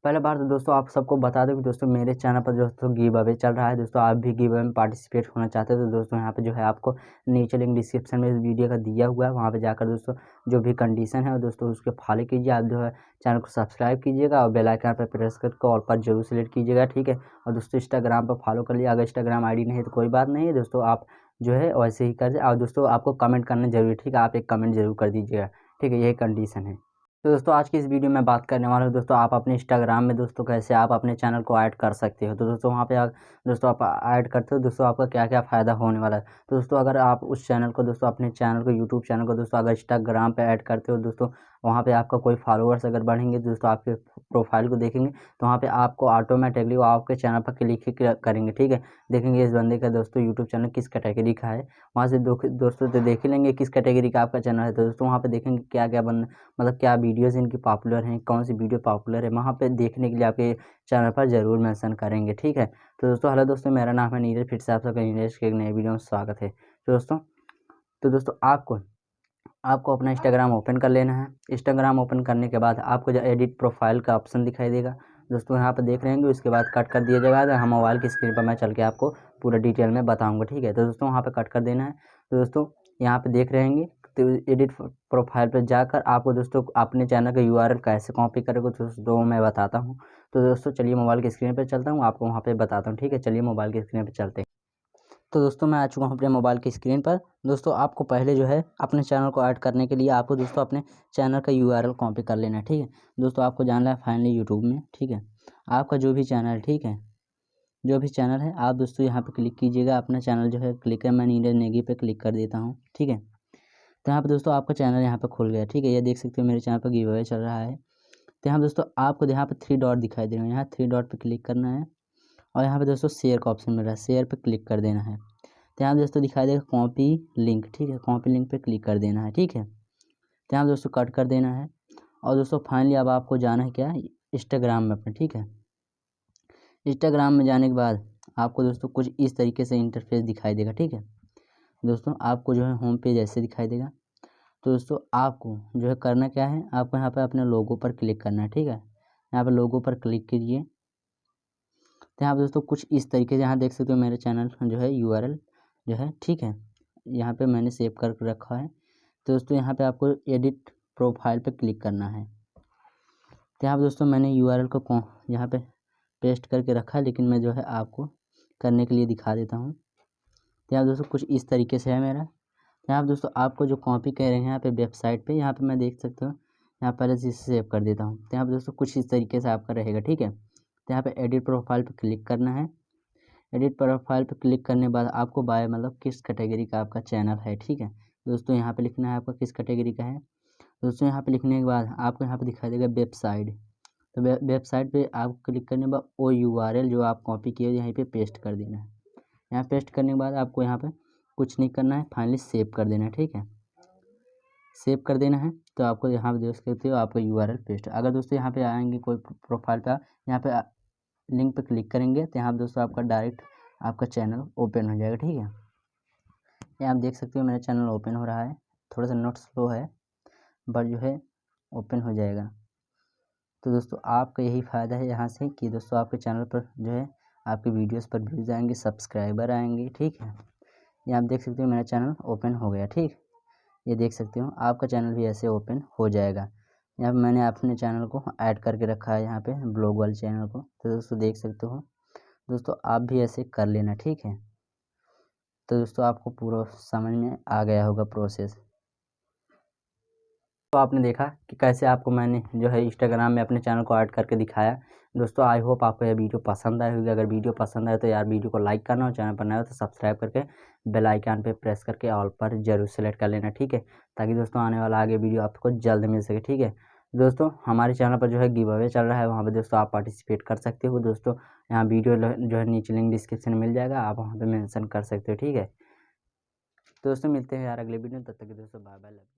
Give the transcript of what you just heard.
पहले बार तो दोस्तों आप सबको बता दूं कि दोस्तों मेरे चैनल पर दोस्तों गिव अवे चल रहा है। दोस्तों आप भी गिव अवे में पार्टिसिपेट होना चाहते हो तो दोस्तों यहाँ पे जो है आपको नीचे लिंक डिस्क्रिप्शन में इस वीडियो का दिया हुआ है, वहाँ पे जाकर दोस्तों जो भी कंडीशन है दोस्तों उसके फॉलो कीजिए। आप जो है चैनल को सब्सक्राइब कीजिएगा और बेल आइकन पर प्रेस करके ऑल पर जरूर सेलेक्ट कीजिएगा, ठीक है। और दोस्तों इंस्टाग्राम पर फॉलो कर लिया, अगर इंस्टाग्राम आई डी नहीं है तो कोई बात नहीं है दोस्तों, आप जो है वैसे ही कर। और दोस्तों आपको कमेंट करना जरूरी है, ठीक है, आप एक कमेंट जरूर कर दीजिएगा, ठीक है, यही कंडीशन है। तो दोस्तों आज की इस वीडियो में बात करने वाला हूँ दोस्तों आप अपने इंस्टाग्राम में दोस्तों कैसे आप अपने चैनल को ऐड कर सकते हो। तो दोस्तों वहाँ पे दोस्तों आप ऐड करते हो दोस्तों आपका क्या क्या फ़ायदा होने वाला है। तो दोस्तों अगर आप उस चैनल को दोस्तों अपने चैनल को यूट्यूब चैनल को दोस्तों अगर इंस्टाग्राम पे ऐड करते हो दोस्तों, वहाँ पे आपका कोई फॉलोअर्स अगर बढ़ेंगे दोस्तों आपके प्रोफाइल को देखेंगे तो वहाँ पे आपको ऑटोमेटिकली वो आपके चैनल पर क्लिक ही करेंगे, ठीक है। देखेंगे इस बंदे का दोस्तों यूट्यूब चैनल किस कैटेगरी का है, वहाँ से दोस्तों तो देख ही लेंगे किस कैटेगरी का आपका चैनल है। तो दोस्तों वहाँ पे देखेंगे क्या क्या मतलब क्या वीडियोज़ इनकी पॉपुलर हैं, कौन सी वीडियो पॉपुलर है, वहाँ पे देखने के लिए आपके चैनल पर ज़रूर मेंशन करेंगे, ठीक है। तो दोस्तों हेलो दोस्तों, मेरा नाम है नीरज, फिर से आप सबका नीरज के एक नए वीडियो में स्वागत है। तो दोस्तों आपको अपना इंस्टाग्राम ओपन कर लेना है। इंस्टाग्राम ओपन करने के बाद आपको जो एडिट प्रोफाइल का ऑप्शन दिखाई देगा दोस्तों, यहाँ पर देख रहे होंगे, उसके बाद कट कर दिया जाएगा। हम मोबाइल की स्क्रीन पर मैं चल के आपको पूरा डिटेल में बताऊँगा, ठीक है। तो दोस्तों वहाँ पर कट कर देना है। तो दोस्तों यहाँ पर देख रहे होंगे, तो एडिट प्रोफाइल पर जाकर आपको दोस्तों अपने चैनल का यूआरएल कैसे कॉपी करेंगे तो दोस्तों मैं बताता हूँ। तो दोस्तों चलिए मोबाइल की स्क्रीन पर चलता हूँ, आपको वहाँ पे बताता हूँ, ठीक है। चलिए मोबाइल की स्क्रीन पर चलते हैं। तो दोस्तों मैं आ चुका हूँ अपने मोबाइल की स्क्रीन पर। दोस्तों आपको पहले जो है अपने चैनल को ऐड करने के लिए आपको दोस्तों अपने चैनल का यूआरएल कॉपी कर लेना है, ठीक है। दोस्तों आपको जाना है फाइनली यूट्यूब में, ठीक है। आपका जो भी चैनल है, ठीक है, जो भी चैनल है आप दोस्तों यहाँ पे क्लिक कीजिएगा। अपना चैनल जो है क्लिक है, मैं नीरज नेगी पे क्लिक कर देता हूँ, ठीक है। तो यहाँ पे दोस्तों आपका चैनल यहाँ पे खुल गया, ठीक है। ये देख सकते हो मेरे चैनल पर गिव अवे चल रहा है। तो यहाँ दोस्तों आपको यहाँ पे 3 डॉट दिखाई दे रहे हैं, यहाँ 3 डॉट पे क्लिक करना है और यहाँ पे दोस्तों शेयर का ऑप्शन मिल रहा है, शेयर पे क्लिक कर देना है। तो यहाँ दोस्तों दिखाई देगा कॉपी लिंक, ठीक है, कॉपी लिंक पे क्लिक कर देना है, ठीक है। तो यहाँ दोस्तों कट कर देना है और दोस्तों फाइनली अब आपको जाना है क्या, इंस्टाग्राम में अपने, ठीक है। इंस्टाग्राम में जाने के बाद आपको दोस्तों कुछ इस तरीके से इंटरफेस दिखाई देगा, ठीक है। दोस्तों आपको जो है होम पेज ऐसे दिखाई देगा। तो दोस्तों आपको जो है करना क्या है, आपको यहाँ पर अपने लोगो पर क्लिक करना है, ठीक है। यहाँ पर लोगो पर क्लिक कीजिए। तो यहाँ पर दोस्तों कुछ इस तरीके से यहाँ देख सकते हो मेरे चैनल जो है यूआरएल जो है, ठीक है, यहाँ पे मैंने सेव कर रखा है। तो दोस्तों यहाँ पे आपको एडिट प्रोफाइल पे क्लिक करना है। तो यहाँ पे दोस्तों मैंने यूआरएल को यहाँ पे पेस्ट करके रखा है, लेकिन मैं जो है आपको करने के लिए दिखा देता हूँ। तो यहाँ दोस्तों कुछ इस तरीके से है मेरा। यहाँ पे दोस्तों आपको जो कॉपी कर रहे हैं यहाँ पे वेबसाइट पे, यहाँ पे मैं देख सकता हूँ, यहाँ पहले से सेव कर देता हूँ। तो यहाँ पे दोस्तों कुछ इस तरीके से आपका रहेगा, ठीक है। तो यहाँ पे एडिट प्रोफाइल पे क्लिक करना है। एडिट प्रोफाइल पे क्लिक करने के बाद आपको बाय मतलब किस कैटेगरी का आपका चैनल है, ठीक है। दोस्तों यहाँ पे लिखना है आपका किस कैटेगरी का है। दोस्तों यहाँ पे लिखने के बाद आपको यहाँ पे दिखाई देगा वेबसाइट। तो वेबसाइट पे आप क्लिक करने के बाद वो यूआरएल जो आप कॉपी किए यहीं पे पेस्ट कर देना है। यहाँ पेस्ट करने के बाद आपको यहाँ पे कुछ नहीं करना है, फाइनली सेव कर देना है, ठीक है। सेव कर देना है तो आपको यहाँ पे देख सकते हो आपका यूआरएल पेस्ट। अगर दोस्तों यहाँ पे आएंगे कोई प्रोफाइल पे, यहाँ पे लिंक पे क्लिक करेंगे तो यहाँ दोस्तों आपका डायरेक्ट आपका चैनल ओपन हो जाएगा, ठीक है। ये आप देख सकते हो मेरा चैनल ओपन हो रहा है, थोड़ा सा नेट स्लो है बट जो है ओपन हो जाएगा। तो दोस्तों आपका यही फ़ायदा है यहाँ से कि दोस्तों आपके चैनल पर जो है आपकी वीडियोस पर व्यूज़ आएंगे, सब्सक्राइबर आएंगे, ठीक है। ये आप देख सकते हो मेरा चैनल ओपन हो गया, ठीक। ये देख सकते हो आपका चैनल भी ऐसे ओपन हो जाएगा। यहाँ पे मैंने अपने चैनल को ऐड करके रखा है, यहाँ पे ब्लॉग वाले चैनल को। तो दोस्तों देख सकते हो, दोस्तों आप भी ऐसे कर लेना, ठीक है। तो दोस्तों आपको पूरा समझ में आ गया होगा प्रोसेस। तो आपने देखा कि कैसे आपको मैंने जो है इंस्टाग्राम में अपने चैनल को ऐड करके दिखाया। दोस्तों आई होप आपको यह वीडियो पसंद आई होगी। अगर वीडियो पसंद आए तो यार वीडियो को लाइक करना और चैनल पर नया हो तो सब्सक्राइब करके बेल आइकन पे प्रेस करके ऑल पर जरूर सेलेक्ट कर लेना, ठीक है, ताकि दोस्तों आने वाला आगे वीडियो आपको जल्द मिल सके, ठीक है। दोस्तों हमारे चैनल पर जो है गिव अवे चल रहा है, वहाँ पर दोस्तों आप पार्टिसिपेट कर सकते हो। दोस्तों यहाँ वीडियो जो है नीचे लिंक डिस्क्रिप्शन में मिल जाएगा, आप वहाँ पर मेंशन कर सकते हो, ठीक है। दोस्तों मिलते हैं यार अगले वीडियो में, तब तक दोस्तों बाय बाय।